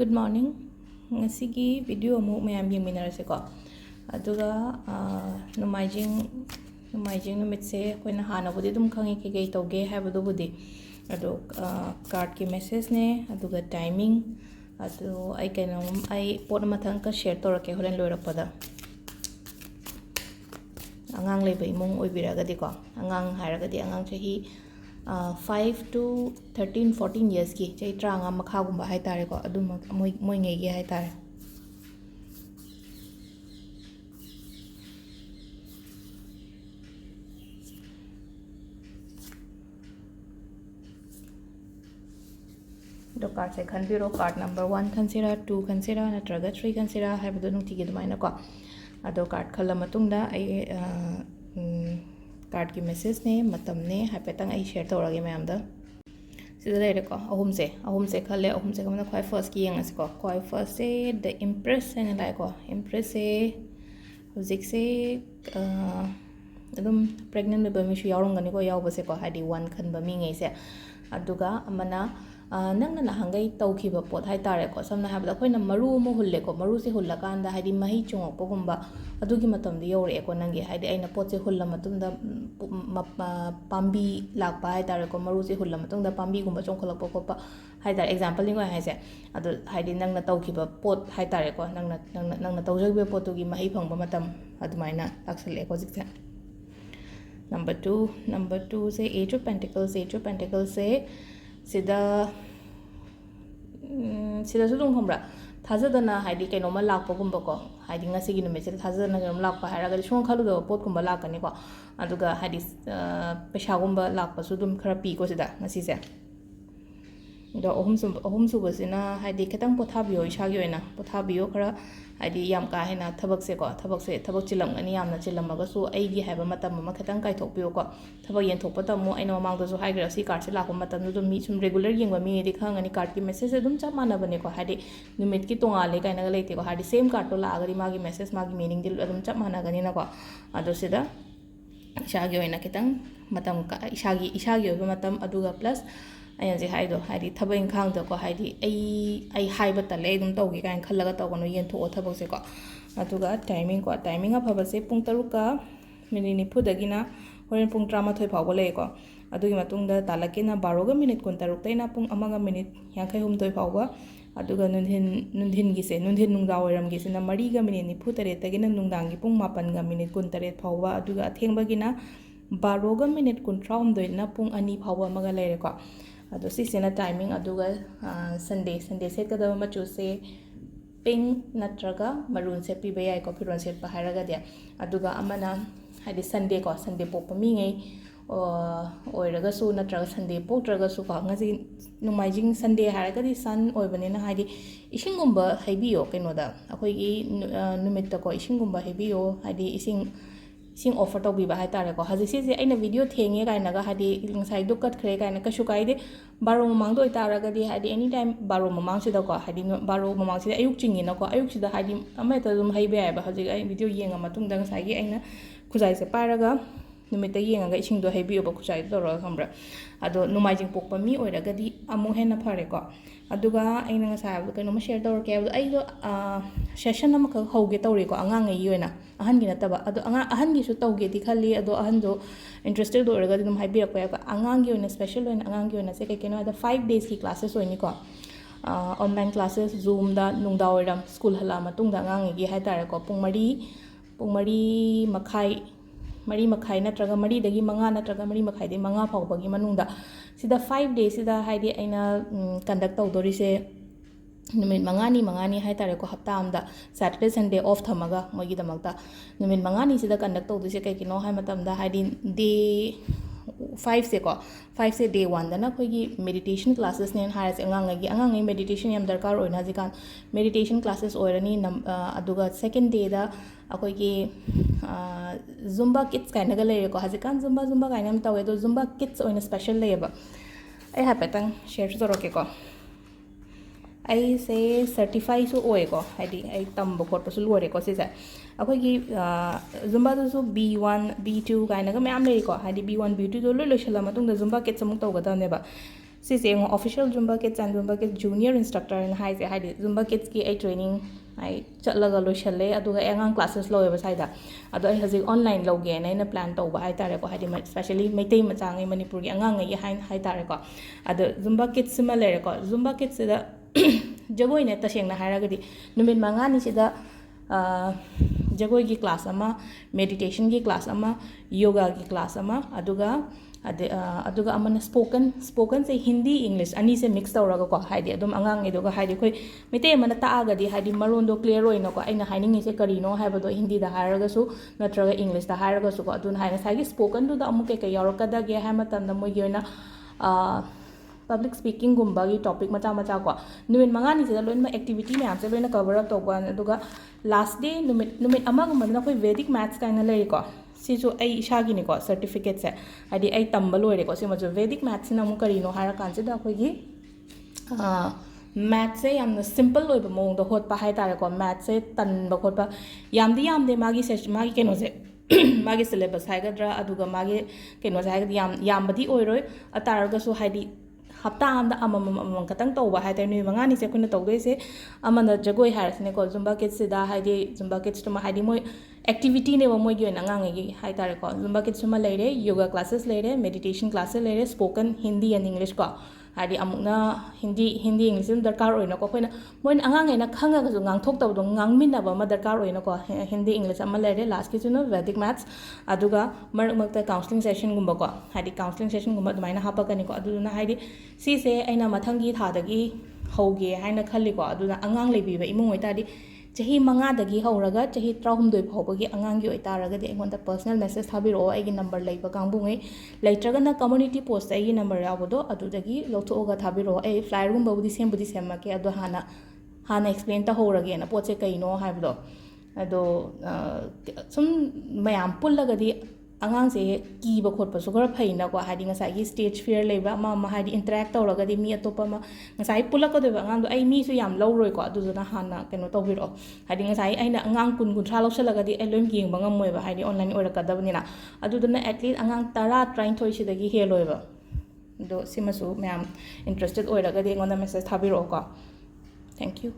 Good morning. Ngasigi video amuk mayam yengminarase ko. Aduga numaijing numitse koina hana budi dum khangi kei tauge haibadu budi. Adu card ki message ne aduga timing adu ai kainam ai pot mathang ka share torake horen loirapada. Angang leba imung oibiragadi ko. Angang hairagadi angang chahi 5 to 13-14 years ki chai tranga makhagumba haitare ko adu moi ngei gi haitare do card se khanbiro card number 1 khansira 2 khansira natraga 3 khansira haibadu nungti gi dumaina ko ado card khala matungda ai card की message ने मतम ने हाइपेतंग I share तौरगे ma'am the सिदा लेरे को अहुम से खले अहुम से कमना क्वाइ फर्स्ट की यंगस को क्वाइ फर्स्ट से द इम्प्रेस ने लाइक को इम्प्रेस से हुजिक से अदुम प्रेग्नेंट में बमिशु यावरंगनी को यावबसे को हाइदि वन खन बमी ngei से अदुगा अमना नंगना नहंगै तौखिबा पोत हाइतारे को समना हाबदा खोइना मरु मो हुल्ले को मरु से हुल्ला कांदा हाइदि मही चोंगपगुम्बा अदुगी मतमदि यौरे को नंगे हाइदि आइना पोत से हुल्ला मतुंदा पाम्बी लाकपा हाइतारे को मरु से हुल्ला मतुंदा पाम्बी गुम्बा चोंखलकपा कोपा हाइतारे एग्जांपल निगो हाइसे अदु हाइदि नंगना तौखिबा पोत हाइतारे को नंगना तौजगबे पोतुगी मही फंगबा मतम अदुमाइना लाक्सले को जिकसे नंबर 2 से एज ऑफ पेंटिकल्स से सिदा सुदुम खम्रा थाजदना हाइदि कैनोमा लाकपगुम्बा को हाइदि ngasiगी नुमेसे थाजदना कैनोम लाकपा हाइरागा सुंग खालुदो पोतगुम्बा लाकनी को अदुगा हाइदि पैसागुम्बा लाकपसु दुम खरा पी को सिदा ngasiसे दो अहुम सुबसिना हाइदि खतंग पोथाबियो इसागी ओइना पोथाबियो खरा हाइदि याम का हेना थबक थबक चिलमगनी यामना चिलमगसु आइगी हाइबा मतम म खतंग काइथोकबियो को थबक येनथोकपा तमु आइनो मांगदसु हाइग्रा सी कार्ड से लाको मतम दुम मी सुम रेगुलर येंगबा मी दि खंगनी कार्ड की मेसेज दुम चा मानबने को हाइदि निमिट की तोंगाले काइना लेते को हाइदि सेम कार्ड तो लागरी मागी मेसेज मागी मीनिंग दि दुम चा मानगनी ना को अदो सिदा इसागी ओइना खतंग मतम का इसागी ओइबा मतम अदुगा प्लस अयन जे हाइदो हाइदि थबक इंखांग को हाइदि आई हाइबा तले दुम तौगी काइन खल्लगा तौगनो येनथो थबक से को अदुगा टाइमिंग अफबा से पुंग 3 का मिनिट 9 दगिना होरेन पुंग 13 फावबा ले को अदुगी मतुंगदा तालकेना 12 गा मिनिट 13 तैना पुंग 1 गा मिनिट 59 फावबा अदुगा नुंधिन गिसे नुंधिन नुंगा ओइरम गिसेना 4 गा मिनिट 93 तगिना नुंदांगी पुंग 9 गा मिनिट 23 फावबा अदुगा अथेंगबागिना 12 गा मिनिट 39 ना पुंग 2 फावबा मगा लेरे को अदो सिसेना टाइमिंग अदुगा संडे सेटकदबा मचू से पिंक नत्रगा मरून से पीबे याई को फिरोन सेट पहारगा दे अदुगा अमना हाइदि संडे पोप मिngei ओइरगसु नत्रगा संडे पोक्ट्रगसु को ngasi नुमाइजिंग संडे हारगदि सन ओइबनेना हाइदि इसिंगुम्बा हाइबियो केनोदा अखोइगी नुमित्ता को इसिंगुम्बा हाइबियो हाइदि इसिंग ऑफर तौबीबा हाइतारे को हजिसे जे आइना वीडियो थेंगे काइनागा हाइदि ngसाइ दु कट खरे काइना कशु काइदे बारो ममांग दो इतारगदि हाइदि एनी टाइम बारो ममांग सिदा को हाइदि बारो ममांग सिदा अयुक चिंगिना को अयुक सिदा हाइदि अमेता दुम हाइबे आइबा हजि आइ वीडियो येंगा मतुंग ngसाइ आइना खुजाइ से पारगा नुमित्ता येंगा इसिंग दो हाइबियोबा खुजाइ दोरा खम्ब्रा अदो नुमाइजिंग पोकपा मी ओइरगदि अमु हेना फरे को अदुगा आइना ngसाइ कइनो म शेयर तौरके आइदो सेशन अमख होगे तौरे को अंगांगै योइना अहनगी नतबा अदो अहनगी सु तौगे दि खल्ली अदो अहनदो इंटरेस्टेड ओइरगदि दुम हाइबिरक या अंगांगी ओइना स्पेशल ओइना अंगांगी ओइना से कइनो अदो 5 days की क्लासेस ओइनी को ऑनलाइन क्लासेस जूम दा नुंगदा ओइरम स्कूल हला मतुंग दा अंगांगी हाइतारे को पुंग मरी मखाई नत्रगा मरी दगी मंगा नत्रगा मरी मखाई दे मंगा फावबगी मनुंगदा सिदा 5 days सिदा हाइदि आइना कंडक्ट तौदोरिसे नुमित मंगानी हाइतारे को हप्ता आमदा सैटरडे संडे ऑफ थमगा मोगी दमकता नुमित मंगानी सिदा कंडक्ट तौदोरिसे कइकिनो हाइ मतमदा हाइदि डे 5 से को 5 से डे 1 दना खोगी मेडिटेशन क्लासेस ने हाइसे अंगांगी मेडिटेशन याम दरकार ओइना जिकान मेडिटेशन क्लासेस ओइरनी अदुगा सेकंड डे दा अखोगी जुम्बा किड्स काइनागा लेरे को हजिकान जुम्बा काइनाम तवे दो जुम्बा किड्स ओइना स्पेशल लेबा ai हापेतंग शेयर तोरके को आई से सर्टिफाई सु ओए को हाइदि आई तंब खोटपसु लोरे को सिसे अखोगी जुम्बा दसु B1 B2 काइनागा मैम लेरे को हाइदि B1 B2 दो लोइसला मतुंग द जुम्बा किड्स अमुक तौगदनेबा ꯁꯤꯁꯦ ꯌꯦꯡꯉꯣ official Zumba Kids and Zumba Kids junior ꯏꯟꯁꯇ꯭ꯔꯛꯇꯔꯅ ꯍꯥꯏꯁꯦ ꯍꯥꯏꯗꯤ ꯖꯨꯝꯕꯥ ꯀꯤꯠꯁꯀꯤ ꯑꯩ ꯇ꯭ꯔꯦꯅꯤꯡ ꯑꯩ ꯆꯠꯂꯒ ꯂꯣꯏꯁꯜꯂꯦ ꯑꯗꯨꯒ ꯑꯩ ꯑꯉꯥꯡ ꯀ꯭ꯂꯥꯁꯦꯁ ꯂꯧꯋꯦꯕ ꯁ꯭ꯋꯥꯏꯗ ꯑꯗꯣ ꯑꯩ ꯍꯧꯖꯤꯛ ꯑꯣꯟꯂꯥꯏꯟ ꯂꯧꯒꯦꯅ ꯑꯩꯅ ꯄ꯭ꯂꯥꯟ ꯇꯧꯕ ꯍꯥꯏꯇꯥꯔꯦꯀꯣ ꯍꯥꯏꯗꯤ ꯁ꯭ꯄꯦꯁꯦꯜꯂꯤ ꯃꯩꯇꯩ ꯃꯆꯥꯉꯩ ꯃꯅꯤꯄꯨꯔꯒꯤ ꯑꯉꯥꯡꯉꯩꯒꯤ ꯍꯥꯏꯇꯥꯔꯦꯀꯣ ꯑꯗꯣ ꯖꯨꯝꯕꯥ ꯀꯤꯠꯁꯤꯃ ꯂꯩꯔꯦꯀꯣ ꯖꯨꯝꯕꯥ ꯀꯤꯠꯁꯤꯗ ꯖꯒꯣꯏꯅꯦ ꯇꯁꯦꯡꯅ ꯍꯥꯏꯔꯒꯗꯤ ꯅꯨꯃꯤꯠ ꯃꯉꯥꯅꯤꯁꯤꯗ ꯖꯒꯣꯏꯒꯤ ꯀ꯭ꯂꯥꯁ ꯑꯃ ꯃꯦꯗꯤꯇꯦꯁꯟꯒꯤ ꯀ꯭ꯂꯥꯁ ꯑꯃ ꯌꯣꯒꯥꯒꯤ ꯀ꯭ꯂꯥꯁ ꯑꯃ ꯑꯗꯨꯒ ꯑꯃꯅ ꯁ꯭ꯄꯣꯀꯟꯁꯦ ꯍꯤꯟꯗꯤ ꯏꯪꯂꯤꯁ ꯑꯅꯤꯁꯦ ꯃꯤꯛꯁ ꯇꯧꯔꯒꯀꯣ ꯍꯥꯏꯗꯤ ꯑꯗꯨꯝ ꯑꯉꯥꯡꯉꯩꯗꯨꯒ ꯍꯥꯏꯗꯤ ꯑꯩꯈꯣꯏ ꯃꯩꯇꯩ ꯑꯃꯅ ꯇꯥꯛꯑꯒꯗꯤ ꯍꯥꯏꯗꯤ ꯃꯔꯣꯟꯗꯣ ꯀ꯭ꯂꯤꯌꯔ ꯑꯣꯏꯅꯀꯣ ꯑꯩꯅ ꯍꯥꯏꯅꯤꯡꯉꯤꯁꯦ ꯀꯔꯤꯅꯣ ꯍꯥꯏꯕꯗꯣ ꯍꯤꯟꯗꯤꯗ ꯍꯥꯏꯔꯒꯁꯨ ꯅꯠꯇ꯭ꯔꯒ ꯏꯪꯂꯤꯁꯇ ꯍꯥꯏꯔꯒꯁꯨꯀꯣ ꯑꯗꯨꯅ ꯉꯁꯥꯏꯒꯤ ꯁ꯭ꯄꯣꯀꯟꯗꯨꯗ ꯑꯃꯨꯛ ꯀꯩꯀꯩ ꯌꯥꯎꯔꯛꯀꯗꯒꯦ ꯍꯥꯏꯕ ꯃꯇꯝꯗ ꯃꯣꯏꯒꯤ ꯑꯣꯏꯅ ꯄꯕ꯭ꯂꯤꯛ ꯁ꯭ꯄꯤꯀꯤꯡꯒꯨꯝꯕꯒꯤ ꯇꯣꯄꯤꯛ ꯃꯆꯥ ꯀꯣ ꯅꯨꯃꯤꯠ ꯃꯉꯥꯅꯤꯁꯤꯗ ꯂꯣꯏꯅꯃꯛ ꯑꯦꯛꯇꯤꯚꯤꯇꯤ ꯃꯌꯥꯝꯁꯦ ꯂꯣꯏꯅ ꯀꯚꯔ ꯑꯞ ꯇꯧꯕ ꯑꯗꯨꯒ ꯂꯥꯁ ꯗꯦ ꯅꯨꯃꯤꯠ ꯑꯃꯒꯨꯝꯕꯗꯅ ꯑꯩꯈꯣꯏ ꯚꯦꯗꯤꯛ ꯃꯦꯠꯁ ꯀꯥꯏꯅ ꯂꯩꯔꯤꯀꯣ ꯁꯤꯁꯨ ꯑꯩ ꯏꯁꯥꯒꯤꯅꯤꯀꯣ ꯁꯔꯇꯤꯐꯤꯀꯦꯠꯁꯦ ꯍꯥꯏꯗꯤ ꯑꯩ ꯇꯝꯕ ꯂꯣꯏꯔꯦꯀꯣ ꯁꯤꯃꯁꯨ ꯚꯦꯗꯤꯛ ꯃꯦꯠꯁꯤꯅ ꯑꯃꯨꯛ ꯀꯔꯤꯅꯣ ꯍꯥꯏꯔꯀꯥꯟꯁꯤꯗ ꯑꯩꯈꯣꯏꯒꯤ ꯃꯦꯠꯁꯦ ꯌꯥꯝꯅ ꯁꯤꯝꯄꯜ ꯑꯣꯏꯕ ꯃꯑꯣꯡꯗ ꯍꯣꯠꯄ ꯍꯥꯏꯇꯥꯔꯦꯀꯣ ꯃꯦꯠꯁꯦ ꯇꯟꯕ ꯈꯣꯠꯄ ꯌꯥꯝꯗꯤ ꯌꯥꯝꯗꯦ ꯃꯥꯒꯤ ꯀꯩꯅꯣꯁꯦ ꯃꯥꯒꯤ ꯁꯤꯂꯦꯕꯁ ꯍꯥꯏꯒꯗ꯭ꯔꯥ ꯑꯗꯨꯒ ꯃꯥꯒꯤ ꯀꯩꯅꯣꯁꯦ ꯍꯥꯏꯒꯗꯤ ꯌꯥꯝꯕꯗꯤ ꯑꯣꯏꯔꯣꯏ ꯑꯇꯥꯔꯒꯁꯨ ꯍꯥꯏꯗꯤ ꯍꯞꯇꯥ ꯑꯃꯗ ꯑꯃꯃꯝ ꯈꯛꯇꯪ ꯇꯧꯕ ꯍꯥꯏꯇꯥꯔꯦ ꯅꯨꯃꯤꯠ ꯃꯉꯥꯅꯤꯁꯦ ꯑꯩꯈꯣꯏꯅ ꯇꯧꯗꯣꯏꯁꯦ ꯑꯃꯅ ꯖꯒꯣꯏ ꯍꯥꯏꯔꯁꯤꯅꯦꯀꯣ ꯖꯨꯝꯕꯥ ꯀꯤꯠꯁꯤꯗ ꯍꯥꯏꯗꯤ ꯖꯨꯝꯕꯥ ꯀꯤꯠꯁꯇꯨꯃ ꯍꯥꯏꯗꯤ ꯃꯣꯏ ꯑꯦꯛꯇꯤꯚꯤꯇꯤꯅꯦꯕ ꯃꯣꯏꯒꯤ ꯑꯣꯏꯅ ꯑꯉꯥꯡꯉꯩꯒꯤ ꯍꯥꯏꯇꯥꯔꯦꯀꯣ ꯖꯨꯝꯕꯥ ꯀꯤꯠꯁꯇꯨꯃ ꯂꯩꯔꯦ ꯌꯣꯒꯥ ꯀ꯭ꯂꯥꯁꯦꯁ ꯂꯩꯔꯦ ꯃꯦꯗꯤꯇꯦꯁꯟ ꯀ꯭ꯂꯥꯁꯦꯁ ꯂꯩꯔꯦ ꯁ꯭ꯄꯣꯀꯟ ꯍꯤꯟꯗꯤ ꯑꯦꯟ ꯏꯪꯂꯤꯁ ꯀꯣ ꯍꯥꯏꯗꯤ ꯑꯃꯨꯛꯅ ꯍꯤꯟꯗꯤ ꯏꯪꯂꯤꯁ ꯑꯗꯨꯝ ꯗꯔꯀꯥꯔ ꯑꯣꯏꯅꯀꯣ ꯑꯩꯈꯣꯏꯅ ꯃꯣꯏꯅ ꯑꯉꯥꯡꯉꯩꯅ ꯈꯪꯉꯒꯁꯨ ꯉꯥꯡꯊꯣꯛꯇꯕꯗꯣ ꯉꯥꯡꯃꯤꯟꯅꯕ ꯑꯃ ꯗꯔꯀꯥꯔ ꯑꯣꯏꯅꯀꯣ ꯍꯤꯟꯗꯤ ꯏꯪꯂꯤꯁ ꯑꯃ ꯂꯩꯔꯦ ꯂꯥꯁꯀꯤꯁꯤꯅ ꯚꯦꯗꯤꯛ ꯃꯦꯠꯁ ꯑꯗꯨꯒ ꯃꯔꯛ ꯃꯔꯛꯇ ꯀꯥꯎꯟꯁꯂꯤꯡ ꯁꯦꯁꯟꯒꯨꯝꯕꯀꯣ ꯍꯥꯏꯗꯤ ꯀꯥꯎꯟꯁꯂꯤꯡ ꯁꯦꯁꯟꯒꯨꯝꯕ ꯑꯗꯨꯃꯥꯏꯅ ꯍꯥꯞꯄꯛꯀꯅꯤꯀꯣ ꯑꯗꯨꯗꯨꯅ ꯍꯥꯏꯗꯤ ꯁꯤꯁꯦ ꯑꯩꯅ ꯃꯊꯪꯒꯤ ꯊꯥꯗꯒꯤ ꯍꯧꯒꯦ ꯍꯥꯏꯅ ꯈꯜꯂꯤꯀꯣ ꯑꯗꯨꯅ ꯑꯉꯥꯡ ꯂꯩꯕꯤꯕ ꯏꯃꯨꯡ ꯑꯣꯏꯇꯥꯔꯗꯤ ꯆꯍꯤ 5ꯗꯒꯤ ꯍꯧꯔꯒ ꯆꯍꯤ 12 ꯐꯥꯎꯕꯒꯤ ꯑꯉꯥꯡꯒꯤ ꯑꯣꯏꯇꯥꯔꯒꯗꯤ ꯑꯩꯉꯣꯟꯗ ꯄꯔꯁꯅꯦꯜ ꯃꯦꯁꯦꯖ ꯊꯥꯕꯤꯔꯛꯑꯣ ꯑꯩꯒꯤ ꯅꯝꯕꯔ ꯂꯩꯕ ꯀꯥꯡꯕꯨꯉꯩ ꯂꯩꯇ꯭ꯔꯒꯅ ꯀꯝꯃꯨꯅꯤꯇꯤ ꯄꯣꯁꯇ ꯑꯩꯒꯤ ꯅꯝꯕꯔ ꯌꯥꯎꯕꯗꯣ ꯑꯗꯨꯗꯒꯤ ꯂꯧꯊꯣꯛꯑꯒ ꯊꯥꯕꯤꯔꯛꯑꯣ ꯑꯩ ꯐ꯭ꯂꯥꯏꯌꯔꯒꯨꯝꯕꯕꯨꯗꯤ ꯁꯦꯝꯃꯛꯀꯦ ꯑꯗꯣ ꯍꯥꯟꯅ ꯑꯦꯛꯁꯄ꯭ꯂꯦꯟ ꯇꯧꯍꯧꯔꯒꯦꯅ ꯄꯣꯠꯁꯦ ꯀꯩꯅꯣ ꯍꯥꯏꯕꯗꯣ ꯑꯗꯣ ꯁꯨꯝ ꯃꯌꯥꯝ ꯄꯨꯜꯂꯒꯗꯤ ꯑꯉꯥꯡꯁꯦ ꯀꯤꯕ ꯈꯣꯠꯄꯁꯨ ꯈꯔ ꯐꯩꯅꯀꯣ ꯍꯥꯏꯗꯤ ꯉꯁꯥꯏꯒꯤ ꯁ꯭ꯇꯦꯖ ꯐꯤꯌꯔ ꯂꯩꯕ ꯑꯃ ꯍꯥꯏꯗꯤ ꯏꯟꯇꯔꯦꯛ ꯇꯧꯔꯒꯗꯤ ꯃꯤ ꯑꯇꯣꯞꯄ ꯑꯃ ꯉꯁꯥꯏ ꯄꯨꯜꯂꯛꯀꯗꯣꯏꯕ ꯑꯉꯥꯡꯗꯣ ꯑꯩ ꯃꯤꯁꯨ ꯌꯥꯝ ꯂꯧꯔꯣꯏꯀꯣ ꯑꯗꯨꯗꯨꯅ ꯍꯥꯟꯅ ꯀꯩꯅꯣ ꯇꯧꯕꯤꯔꯛꯑꯣ ꯍꯥꯏꯗꯤ ꯉꯁꯥꯏ ꯑꯩꯅ ꯑꯉꯥꯡ 10-30 ꯂꯧꯁꯜꯂꯒꯗꯤ ꯑꯩ ꯂꯣꯏꯅ ꯌꯦꯡꯕ ꯉꯝꯃꯣꯏꯕ ꯍꯥꯏꯗꯤ ꯑꯣꯟꯂꯥꯏꯟ ꯑꯣꯏꯔꯛꯀꯗꯕꯅꯤꯅ ꯑꯗꯨꯗꯨꯅ ꯑꯦꯠꯂꯤꯁ ꯑꯉꯥꯡ 10-13 ꯁꯤꯗꯒꯤ ꯍꯦꯜꯂꯣꯏꯕ ꯑꯗꯣ ꯁꯤꯃꯁꯨ ꯃꯌꯥꯝ ꯏꯟꯇꯔꯦꯁꯇꯦꯠ ꯑꯣꯏꯔꯒꯗꯤ ꯑꯩꯉꯣꯟꯗ ꯃꯦꯁꯦꯖ ꯊꯥꯕꯤꯔꯛꯑꯣꯀꯣ ꯊꯦꯡꯛ ꯌꯨ